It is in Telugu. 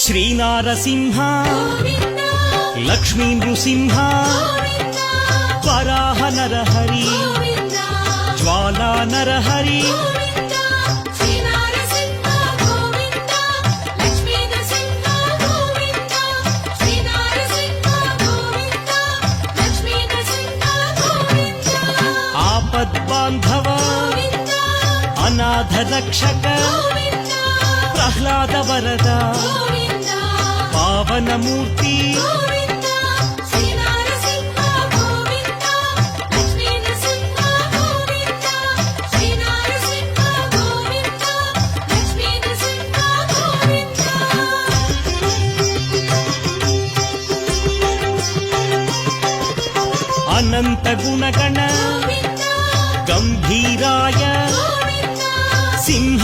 శ్రీనారసింహ లక్ష్మీ నృసింహ వరాహ నరహరి జ్వాలా నరహరి ఆపద్బాంధవ అనాథ రక్షక ప్రహ్లాద వరద పావనమూర్తి అనంత గుణగణ గంభీరాయ సింహ